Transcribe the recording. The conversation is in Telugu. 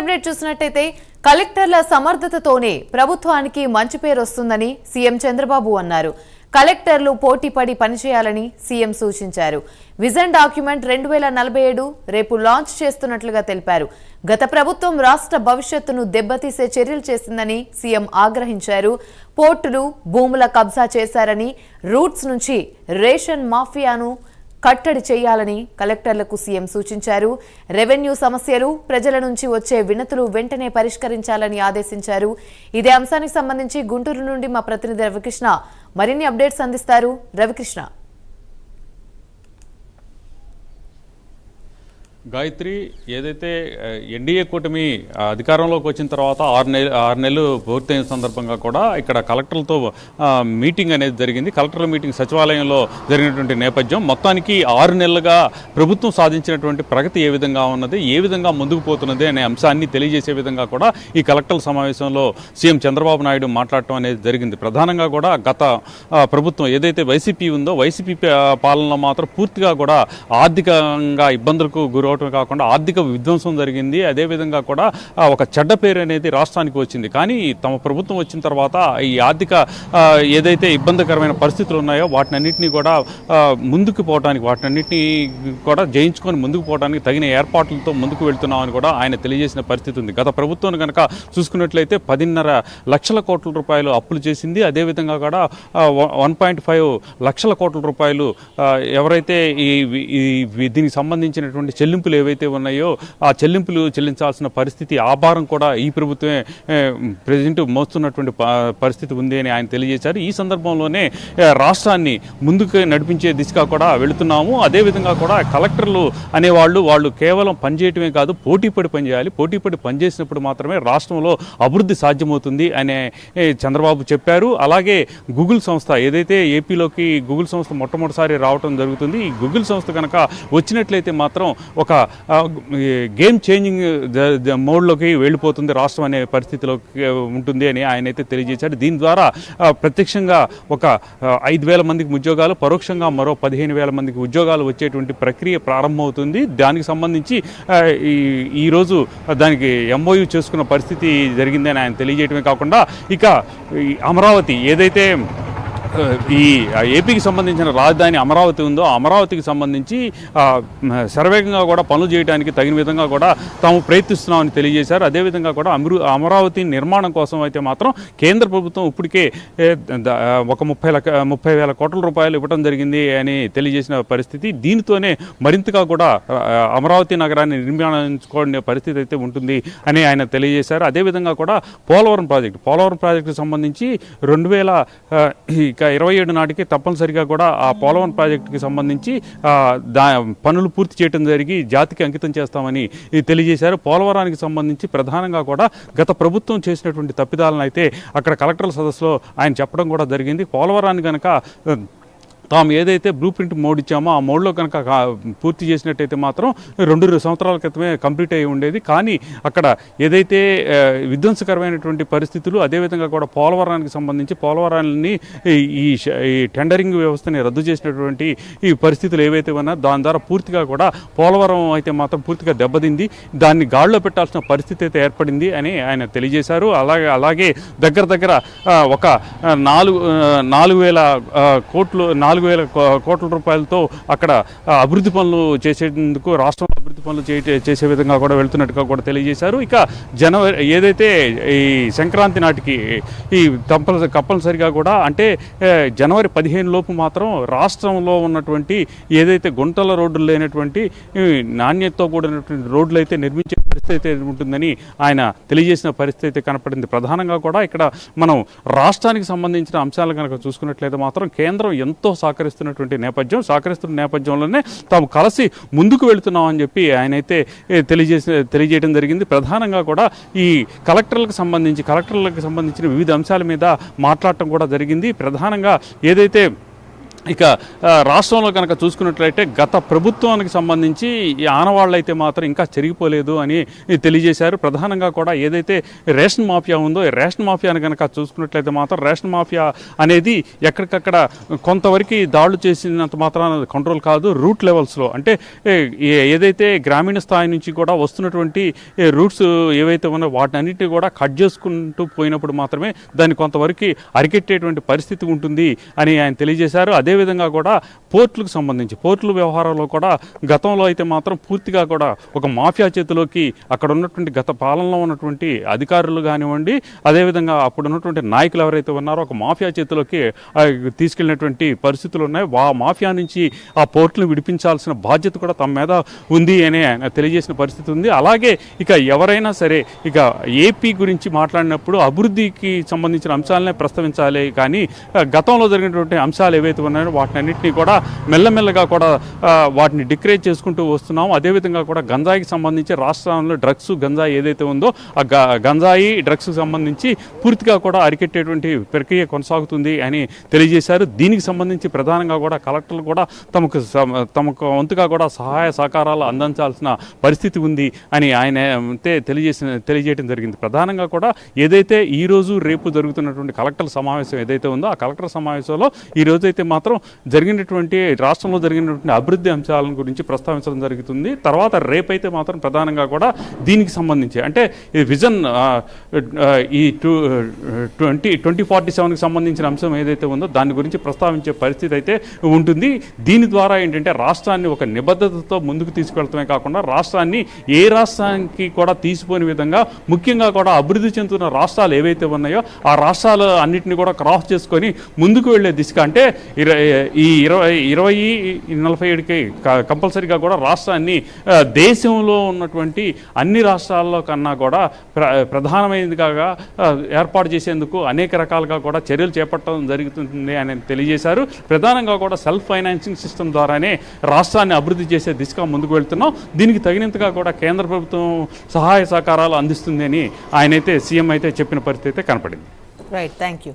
అప్డేట్ చూసినట్టయితే కలెక్టర్ల సమర్థతతోనే ప్రభుత్వానికి మంచి పేరు వస్తుందని సీఎం చంద్రబాబు అన్నారు. కలెక్టర్లు పోటీపడి పనిచేయాలని సీఎం సూచించారు. విజన్ డాక్యుమెంట్ 2047 రేపు లాంచ్ చేస్తున్నట్లుగా తెలిపారు. గత ప్రభుత్వం రాష్ట్ర భవిష్యత్తును దెబ్బతీసే చర్యలు చేసిందని సీఎం ఆగ్రహించారు. పోర్టులు భూముల కబ్జా చేశారని, రూట్స్ నుంచి రేషన్ మాఫియాను కట్టడి చేయాలని కలెక్టర్లకు సీఎం సూచించారు. రెవెన్యూ సమస్యలు, ప్రజల నుంచి వచ్చే వినతులు వెంటనే పరిష్కరించాలని ఆదేశించారు. ఇదే అంశానికి సంబంధించి గుంటూరు నుండి మా ప్రతినిధి రవికృష్ణ మరిన్ని అప్డేట్స్ అందిస్తారు. రవికృష్ణ. గాయత్రి, ఏదైతే ఎన్డీఏ కూటమి అధికారంలోకి వచ్చిన తర్వాత 6 నెలలు పూర్తయిన సందర్భంగా కూడా ఇక్కడ కలెక్టర్లతో మీటింగ్ అనేది జరిగింది. కలెక్టర్ల మీటింగ్ సచివాలయంలో జరిగినటువంటి నేపథ్యం మొత్తానికి 6 నెలలుగా ప్రభుత్వం సాధించినటువంటి ప్రగతి ఏ విధంగా ఉన్నది, ఏ విధంగా ముందుకు పోతున్నది అనే అంశాన్ని తెలియజేసే విధంగా కూడా ఈ కలెక్టర్ల సమావేశంలో సీఎం చంద్రబాబు నాయుడు మాట్లాడటం అనేది జరిగింది. ప్రధానంగా కూడా గత ప్రభుత్వం ఏదైతే వైసీపీ ఉందో, వైసీపీ పాలనలో మాత్రం పూర్తిగా కూడా ఆర్థికంగా ఇబ్బందులకు గురవటం కాకుండా ఆర్థిక విధ్వంసం జరిగింది. అదేవిధంగా కూడా ఒక చెడ్డ పేరు అనేది రాష్ట్రానికి వచ్చింది. కానీ తమ ప్రభుత్వం వచ్చిన తర్వాత ఈ ఆర్థిక ఏదైతే ఇబ్బందికరమైన పరిస్థితులు ఉన్నాయో వాటినన్నింటినీ కూడా ముందుకు పోవడానికి, వాటినన్నింటినీ కూడా జయించుకొని ముందుకు పోవడానికి తగిన ఏర్పాట్లతో ముందుకు వెళ్తున్నామని కూడా ఆయన తెలియజేసిన పరిస్థితి ఉంది. గత ప్రభుత్వం కనుక చూసుకున్నట్లయితే 10.5 లక్షల కోట్ల రూపాయలు అప్పులు చేసింది. అదేవిధంగా కూడా 1.5 లక్షల కోట్ల రూపాయలు ఎవరైతే దీనికి సంబంధించినటువంటి చెల్లింపులు ఏవైతే ఉన్నాయో ఆ చెల్లింపులు చెల్లించాల్సిన పరిస్థితి, ఆ భారం కూడా ఈ ప్రభుత్వమే ప్రెసిడెంట్ మోస్తున్నటువంటి పరిస్థితి ఉంది అని ఆయన తెలియజేశారు. ఈ సందర్భంలోనే రాష్ట్రాన్ని ముందుకు నడిపించే దిశగా కూడా వెళుతున్నాము. అదేవిధంగా కూడా కలెక్టర్లు అనేవాళ్ళు కేవలం పనిచేయటమే కాదు, పోటీపడి పనిచేయాలి. పోటీపడి పనిచేసినప్పుడు మాత్రమే రాష్ట్రంలో అభివృద్ధి సాధ్యమవుతుంది అనే చంద్రబాబు చెప్పారు. అలాగే గూగుల్ సంస్థ ఏదైతే ఏపీలోకి గూగుల్ సంస్థ మొట్టమొదటిసారి రావడం జరుగుతుంది. ఈ గూగుల్ సంస్థ కనుక వచ్చినట్లయితే మాత్రం ఒక గేమ్ చేంజింగ్ మోడ్లోకి వెళ్ళిపోతుంది రాష్ట్రం అనే పరిస్థితిలోకి ఉంటుంది అని ఆయన అయితే తెలియజేశారు. దీని ద్వారా ప్రత్యక్షంగా ఒక 5,000 మందికి ఉద్యోగాలు, పరోక్షంగా మరో 15,000 మందికి ఉద్యోగాలు వచ్చేటువంటి ప్రక్రియ ప్రారంభమవుతుంది. దానికి సంబంధించి ఈరోజు దానికి ఎంఓయూ చేసుకున్న పరిస్థితి జరిగిందని ఆయన తెలియజేయడమే కాకుండా ఇక అమరావతి ఏదైతే ఈ ఏపీకి సంబంధించిన రాజధాని అమరావతి ఉందో అమరావతికి సంబంధించి శరవేగంగా కూడా పనులు చేయడానికి తగిన విధంగా కూడా తాము ప్రయత్నిస్తున్నామని తెలియజేశారు. అదేవిధంగా కూడా అమరావతి నిర్మాణం కోసం అయితే మాత్రం కేంద్ర ప్రభుత్వం ఇప్పటికే ఒక 30,000 కోట్ల రూపాయలు ఇవ్వడం జరిగింది అని తెలియజేసిన పరిస్థితి. దీనితోనే మరింతగా కూడా అమరావతి నగరాన్ని నిర్మించుకోవడం పరిస్థితి అయితే ఉంటుంది అని ఆయన తెలియజేశారు. అదేవిధంగా కూడా పోలవరం ప్రాజెక్టు సంబంధించి 2027 నాటికి తప్పనిసరిగా కూడా ఆ పోలవరం ప్రాజెక్టుకి సంబంధించి పనులు పూర్తి చేయడం జరిగి జాతికి అంకితం చేస్తామని తెలియజేశారు. పోలవరానికి సంబంధించి ప్రధానంగా కూడా గత ప్రభుత్వం చేసినటువంటి తప్పిదాలను అయితే అక్కడ కలెక్టర్ల సదస్సులో ఆయన చెప్పడం కూడా జరిగింది. పోలవరాన్ని కనుక తాము ఏదైతే బ్లూ ప్రింట్ మోడ్ ఇచ్చామో ఆ మోడ్లో కనుక పూర్తి చేసినట్టయితే మాత్రం 2 సంవత్సరాల క్రితమే కంప్లీట్ అయి ఉండేది. కానీ అక్కడ ఏదైతే విధ్వంసకరమైనటువంటి పరిస్థితులు, అదేవిధంగా కూడా పోలవరానికి సంబంధించి పోలవరాన్ని ఈ టెండరింగ్ వ్యవస్థని రద్దు చేసినటువంటి ఈ పరిస్థితులు ఏవైతే ఉన్నాయో దాని ద్వారా పూర్తిగా కూడా పోలవరం అయితే మాత్రం పూర్తిగా దెబ్బతింది. దాన్ని గాడిలో పెట్టాల్సిన పరిస్థితి అయితే ఏర్పడింది అని ఆయన తెలియజేశారు. అలాగే దగ్గర ఒక 4,000 కోట్ల రూపాయలతో అక్కడ అభివృద్ధి పనులు చేసేందుకు రాష్ట్రంలో అభివృద్ధి పనులు చేసే విధంగా కూడా వెళ్తున్నట్టుగా కూడా తెలియజేశారు. ఇక జనవరి ఏదైతే ఈ సంక్రాంతి నాటికి ఈ కంపల్సరిగా కూడా అంటే జనవరి 15 లోపు మాత్రం రాష్ట్రంలో ఉన్నటువంటి ఏదైతే గుంటల రోడ్లు లేనటువంటి నాణ్యతతో కూడినటువంటి రోడ్లు అయితే నిర్మించే పరిస్థితి అయితే ఉంటుందని ఆయన తెలియజేసిన పరిస్థితి అయితే కనపడింది. ప్రధానంగా కూడా ఇక్కడ మనం రాష్ట్రానికి సంబంధించిన అంశాలు కనుక చూసుకున్నట్లయితే మాత్రం కేంద్రం ఎంతో సహకరిస్తున్న నేపథ్యంలోనే తాము కలిసి ముందుకు వెళుతున్నామని చెప్పి ఆయన అయితే తెలియజేయడం జరిగింది. ప్రధానంగా కూడా ఈ కలెక్టర్లకు సంబంధించిన వివిధ అంశాల మీద మాట్లాడటం కూడా జరిగింది. ప్రధానంగా ఏదైతే ఇక రాష్ట్రంలో కనుక చూసుకున్నట్లయితే గత ప్రభుత్వానికి సంబంధించి ఈ ఆనవాళ్ళు అయితే మాత్రం ఇంకా చెరిగిపోలేదు అని తెలియజేశారు. ప్రధానంగా కూడా ఏదైతే రేషన్ మాఫియా ఉందో ఈ రేషన్ మాఫియాని కనుక చూసుకున్నట్లయితే మాత్రం రేషన్ మాఫియా అనేది ఎక్కడికక్కడ కొంతవరకు దాడులు చేసినంత మాత్రాన కంట్రోల్ కాదు. రూట్ లెవెల్స్లో అంటే ఏదైతే గ్రామీణ స్థాయి నుంచి కూడా వస్తున్నటువంటి రూట్స్ ఏవైతే ఉన్నాయో వాటినన్నింటినీ కూడా కట్ చేసుకుంటూ పోయినప్పుడు మాత్రమే దాన్ని కొంతవరకు అరికెట్టేటువంటి పరిస్థితి ఉంటుంది అని ఆయన తెలియజేశారు. అదేవిధంగా కూడా పోర్టులకు సంబంధించి పోర్టుల వ్యవహారంలో కూడా గతంలో అయితే మాత్రం పూర్తిగా కూడా ఒక మాఫియా చేతిలోకి అక్కడ ఉన్నటువంటి గత పాలనలో ఉన్నటువంటి అధికారులు కానివ్వండి, అదేవిధంగా అప్పుడు ఉన్నటువంటి నాయకులు ఎవరైతే ఉన్నారో ఒక మాఫియా చేతిలోకి తీసుకెళ్ళినటువంటి పరిస్థితులు ఉన్నాయి. మాఫియా నుంచి ఆ పోర్టులను విడిపించాల్సిన బాధ్యత కూడా తమ మీద ఉంది అని తెలియజేసిన పరిస్థితి ఉంది. అలాగే ఇక ఎవరైనా సరే ఇక ఏపీ గురించి మాట్లాడినప్పుడు అభివృద్ధికి సంబంధించిన అంశాలనే ప్రస్తావించాలి, కానీ గతంలో జరిగినటువంటి అంశాలు ఏవైతే ఉన్నాయో వాటినన్నింటినీ కూడా మెల్లమెల్లగా కూడా వాటిని డిక్రేజ్ చేసుకుంటూ వస్తున్నాం. అదేవిధంగా కూడా గంజాయికి సంబంధించి రాష్ట్రంలో డ్రగ్స్ గంజాయి ఏదైతే ఉందో ఆ గంజాయి డ్రగ్స్కి సంబంధించి పూర్తిగా కూడా అరికెట్టేటువంటి ప్రక్రియ కొనసాగుతుంది అని తెలియజేశారు. దీనికి సంబంధించి ప్రధానంగా కూడా కలెక్టర్లు కూడా తమకు వంతుగా కూడా సహాయ సహకారాలు అందించాల్సిన పరిస్థితి ఉంది అని ఆయన తెలియజేయడం జరిగింది. ప్రధానంగా కూడా ఏదైతే ఈ రోజు రేపు జరుగుతున్నటువంటి కలెక్టర్ల సమావేశం ఏదైతే ఉందో ఆ కలెక్టర్ సమావేశంలో ఈ రోజైతే మాత్రం జరిగినటువంటి రాష్ట్రంలో జరిగినటువంటి అభివృద్ధి అంశాల గురించి ప్రస్తావించడం జరుగుతుంది. తర్వాత రేపైతే మాత్రం ప్రధానంగా కూడా దీనికి సంబంధించి అంటే ఈ విజన్ ఈ 2047కి సంబంధించిన అంశం ఏదైతే ఉందో దాని గురించి ప్రస్తావించే పరిస్థితి అయితే ఉంటుంది. దీని ద్వారా ఏంటంటే రాష్ట్రాన్ని ఒక నిబద్ధతతో ముందుకు తీసుకెళ్తమే కాకుండా రాష్ట్రాన్ని ఏ రాష్ట్రానికి కూడా తీసిపోని విధంగా ముఖ్యంగా కూడా అభివృద్ధి చెందుతున్న రాష్ట్రాలు ఏవైతే ఉన్నాయో ఆ రాష్ట్రాలు అన్నింటినీ కూడా క్రాస్ చేసుకొని ముందుకు వెళ్లే దిశగా అంటే ఈ 2047కి కంపల్సరీగా కూడా రాష్ట్రాన్ని దేశంలో ఉన్నటువంటి అన్ని రాష్ట్రాల్లో కన్నా కూడా ప్రధానమైనదిగా ఏర్పాటు చేసేందుకు అనేక రకాలుగా కూడా చర్యలు చేపట్టడం జరుగుతుంది అని తెలియజేశారు. ప్రధానంగా కూడా సెల్ఫ్ ఫైనాన్సింగ్ సిస్టమ్ ద్వారానే రాష్ట్రాన్ని అభివృద్ధి చేసే దిశగా ముందుకు వెళ్తున్నాం. దీనికి తగినంతగా కూడా కేంద్ర ప్రభుత్వం సహాయ సహకారాలు అందిస్తుంది అని ఆయనైతే సీఎం అయితే చెప్పిన పరిస్థితి అయితే కనపడింది. Right, thank you.